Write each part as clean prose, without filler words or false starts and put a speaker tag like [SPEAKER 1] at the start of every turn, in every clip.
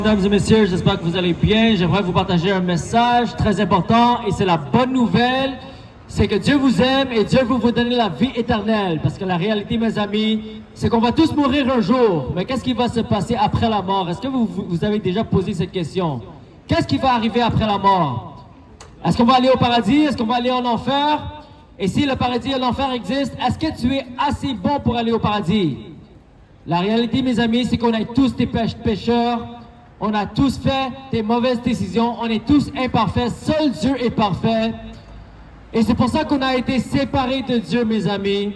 [SPEAKER 1] Mesdames et messieurs, j'espère que vous allez bien. J'aimerais vous partager un message très important et c'est la bonne nouvelle. C'est que Dieu vous aime et Dieu veut vous donner la vie éternelle. Parce que la réalité, mes amis, c'est qu'on va tous mourir un jour. Mais qu'est-ce qui va se passer après la mort? Est-ce que vous avez déjà posé cette question? Qu'est-ce qui va arriver après la mort? Est-ce qu'on va aller au paradis? Est-ce qu'on va aller en enfer? Et si le paradis et l'enfer existent, est-ce que tu es assez bon pour aller au paradis? La réalité, mes amis, c'est qu'on est tous des pécheurs. On a tous fait des mauvaises décisions. On est tous imparfaits. Seul Dieu est parfait. Et c'est pour ça qu'on a été séparés de Dieu, mes amis.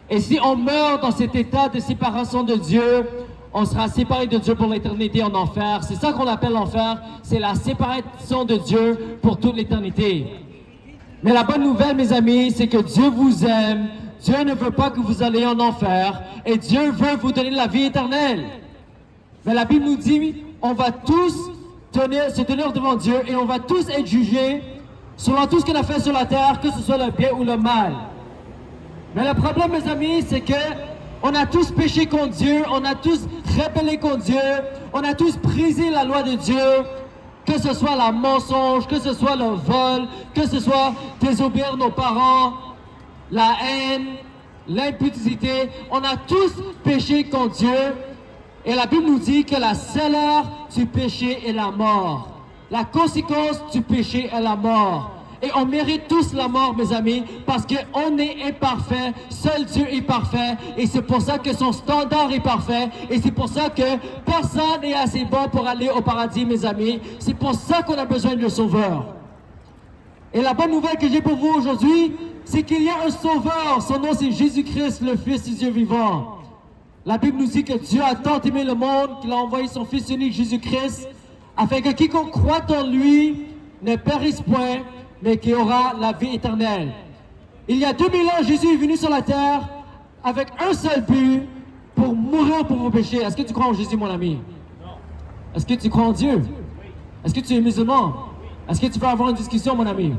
[SPEAKER 1] Et si on meurt dans cet état de séparation de Dieu, on sera séparé de Dieu pour l'éternité en enfer. C'est ça qu'on appelle l'enfer. C'est la séparation de Dieu pour toute l'éternité. Mais la bonne nouvelle, mes amis, c'est que Dieu vous aime. Dieu ne veut pas que vous alliez en enfer. Et Dieu veut vous donner la vie éternelle. Mais la Bible nous dit, on va tous se tenir devant Dieu et on va tous être jugés selon tout ce qu'on a fait sur la terre, que ce soit le bien ou le mal. Mais le problème, mes amis, c'est que on a tous péché contre Dieu, on a tous rébellé contre Dieu, on a tous brisé la loi de Dieu, que ce soit la mensonge, que ce soit le vol, que ce soit désobéir nos parents, la haine, l'impudicité. On a tous péché contre Dieu. Et la Bible nous dit que la seule heure du péché est la mort. La conséquence du péché est la mort. Et on mérite tous la mort, mes amis, parce qu'on est imparfait. Seul Dieu est parfait. Et c'est pour ça que son standard est parfait. Et c'est pour ça que personne n'est assez bon pour aller au paradis, mes amis. C'est pour ça qu'on a besoin de sauveur. Et la bonne nouvelle que j'ai pour vous aujourd'hui, c'est qu'il y a un sauveur. Son nom, c'est Jésus-Christ, le Fils du Dieu vivant. La Bible nous dit que Dieu a tant aimé le monde qu'il a envoyé son Fils unique Jésus-Christ afin que quiconque croit en lui ne périsse point, mais qu'il aura la vie éternelle. Il y a 2000 ans, Jésus est venu sur la terre avec un seul but, pour mourir pour vos péchés. Est-ce que tu crois en Jésus, mon ami? Est-ce que tu crois en Dieu? Est-ce que tu es musulman? Est-ce que tu veux avoir une discussion, mon ami?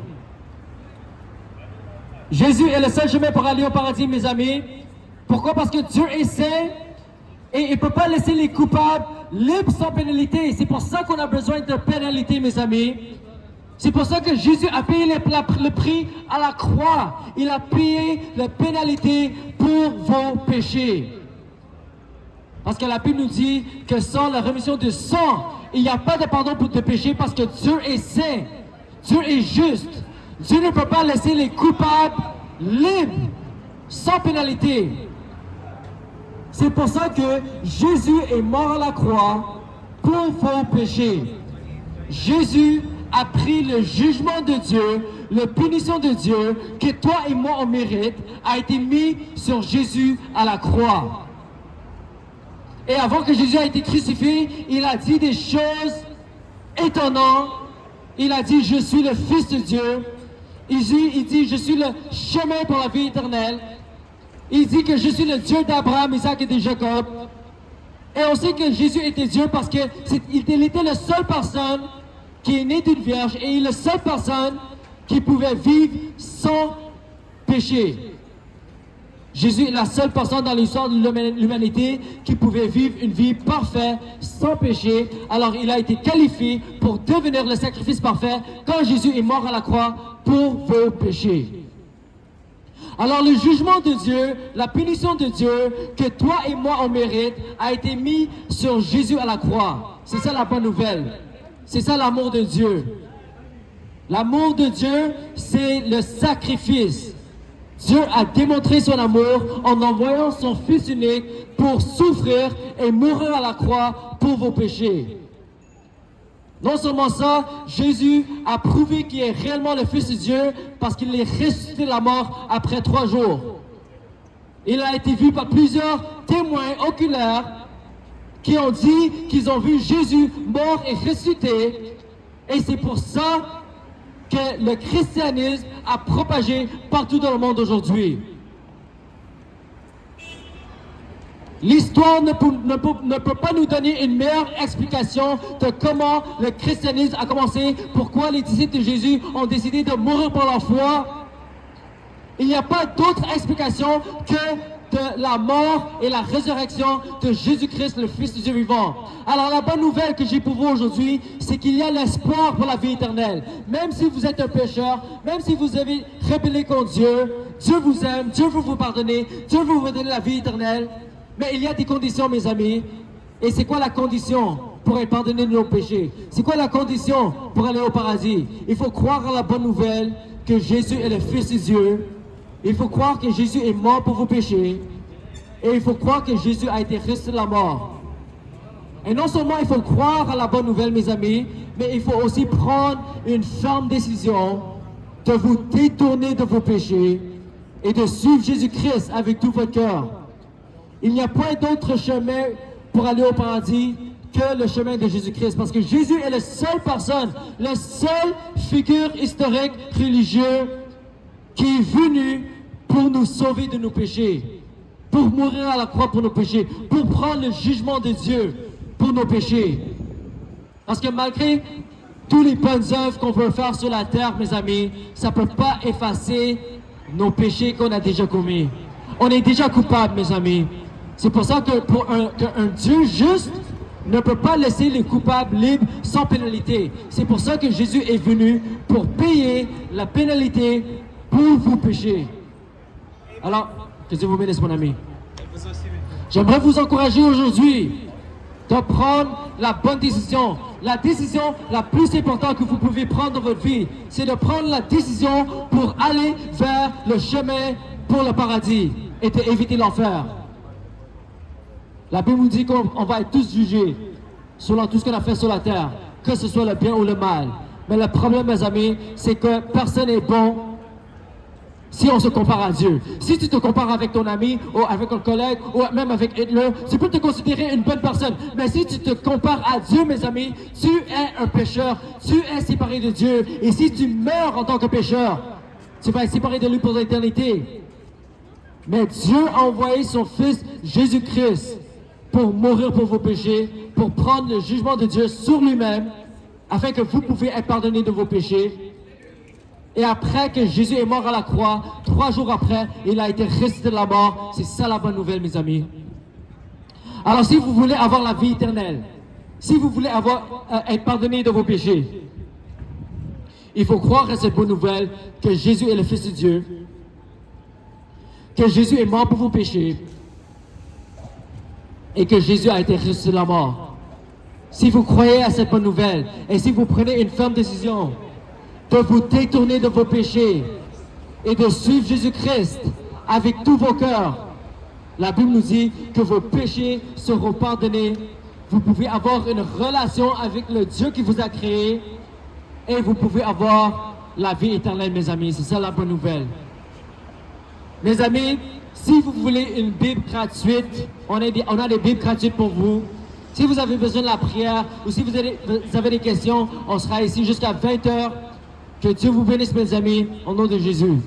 [SPEAKER 1] Jésus est le seul chemin pour aller au paradis, mes amis. Pourquoi? Parce que Dieu est saint et il ne peut pas laisser les coupables libres sans pénalité. C'est pour ça qu'on a besoin de pénalité, mes amis. C'est pour ça que Jésus a payé le prix à la croix. Il a payé la pénalité pour vos péchés. Parce que la Bible nous dit que sans la rémission de sang, il n'y a pas de pardon pour tes péchés parce que Dieu est saint. Dieu est juste. Dieu ne peut pas laisser les coupables libres sans pénalité. C'est pour ça que Jésus est mort à la croix pour vos péchés. Jésus a pris le jugement de Dieu, la punition de Dieu, que toi et moi on mérite, a été mis sur Jésus à la croix. Et avant que Jésus ait été crucifié, il a dit des choses étonnantes. Il a dit, je suis le Fils de Dieu. Il dit, je suis le chemin pour la vie éternelle. Il dit que je suis le Dieu d'Abraham, Isaac et de Jacob. Et on sait que Jésus était Dieu parce qu'il était la seule personne qui est née d'une vierge et il est la seule personne qui pouvait vivre sans péché. Jésus est la seule personne dans l'histoire de l'humanité qui pouvait vivre une vie parfaite, sans péché. Alors il a été qualifié pour devenir le sacrifice parfait quand Jésus est mort à la croix pour vos péchés. Alors le jugement de Dieu, la punition de Dieu, que toi et moi on mérite, a été mis sur Jésus à la croix. C'est ça la bonne nouvelle. C'est ça l'amour de Dieu. L'amour de Dieu, c'est le sacrifice. Dieu a démontré son amour en envoyant son Fils unique pour souffrir et mourir à la croix pour vos péchés. Non seulement ça, Jésus a prouvé qu'il est réellement le Fils de Dieu parce qu'il est ressuscité de la mort après 3 jours. Il a été vu par plusieurs témoins oculaires qui ont dit qu'ils ont vu Jésus mort et ressuscité. Et c'est pour ça que le christianisme a propagé partout dans le monde aujourd'hui. L'histoire ne peut pas nous donner une meilleure explication de comment le christianisme a commencé, pourquoi les disciples de Jésus ont décidé de mourir pour leur foi. Il n'y a pas d'autre explication que de la mort et la résurrection de Jésus-Christ, le Fils du Dieu vivant. Alors la bonne nouvelle que j'ai pour vous aujourd'hui, c'est qu'il y a l'espoir pour la vie éternelle. Même si vous êtes un pécheur, même si vous avez rébellé contre Dieu, Dieu vous aime, Dieu veut vous pardonner, Dieu veut vous donner la vie éternelle. Mais il y a des conditions, mes amis. Et c'est quoi la condition pour être pardonné de nos péchés? C'est quoi la condition pour aller au paradis? Il faut croire à la bonne nouvelle que Jésus est le Fils de Dieu. Il faut croire que Jésus est mort pour vos péchés. Et il faut croire que Jésus a été ressuscité de la mort. Et non seulement il faut croire à la bonne nouvelle, mes amis, mais il faut aussi prendre une ferme décision de vous détourner de vos péchés et de suivre Jésus-Christ avec tout votre cœur. Il n'y a point d'autre chemin pour aller au paradis que le chemin de Jésus-Christ. Parce que Jésus est la seule personne, la seule figure historique, religieuse qui est venue pour nous sauver de nos péchés, pour mourir à la croix pour nos péchés, pour prendre le jugement de Dieu pour nos péchés. Parce que malgré toutes les bonnes œuvres qu'on veut faire sur la terre, mes amis, ça ne peut pas effacer nos péchés qu'on a déjà commis. On est déjà coupable, mes amis. C'est pour ça que qu'un Dieu juste ne peut pas laisser les coupables libres sans pénalité. C'est pour ça que Jésus est venu pour payer la pénalité pour vos péchés. Alors, que Dieu vous bénisse, mon ami. J'aimerais vous encourager aujourd'hui de prendre la bonne décision. La décision la plus importante que vous pouvez prendre dans votre vie, c'est de prendre la décision pour aller vers le chemin pour le paradis et d'éviter l'enfer. La Bible nous dit qu'on va être tous jugés selon tout ce qu'on a fait sur la terre, que ce soit le bien ou le mal. Mais le problème, mes amis, c'est que personne n'est bon si on se compare à Dieu. Si tu te compares avec ton ami, ou avec un collègue, ou même avec Hitler, tu peux te considérer une bonne personne. Mais si tu te compares à Dieu, mes amis, tu es un pécheur, tu es séparé de Dieu. Et si tu meurs en tant que pécheur, tu vas être séparé de lui pour l'éternité. Mais Dieu a envoyé son Fils Jésus-Christ pour mourir pour vos péchés, pour prendre le jugement de Dieu sur lui-même, afin que vous puissiez être pardonnés de vos péchés. Et après que Jésus est mort à la croix, 3 jours après, il a été ressuscité de la mort. C'est ça la bonne nouvelle, mes amis. Alors si vous voulez avoir la vie éternelle, si vous voulez être pardonné de vos péchés, il faut croire à cette bonne nouvelle que Jésus est le Fils de Dieu, que Jésus est mort pour vos péchés et que Jésus a été ressuscité de la mort. Si vous croyez à cette bonne nouvelle et si vous prenez une ferme décision de vous détourner de vos péchés et de suivre Jésus-Christ avec tous vos cœurs, la Bible nous dit que vos péchés seront pardonnés. Vous pouvez avoir une relation avec le Dieu qui vous a créé et vous pouvez avoir la vie éternelle, mes amis. C'est ça la bonne nouvelle. Mes amis, si vous voulez une Bible gratuite, on a des Bibles gratuites pour vous. Si vous avez besoin de la prière ou si vous avez des questions, on sera ici jusqu'à 20h. Que Dieu vous bénisse, mes amis, au nom de Jésus.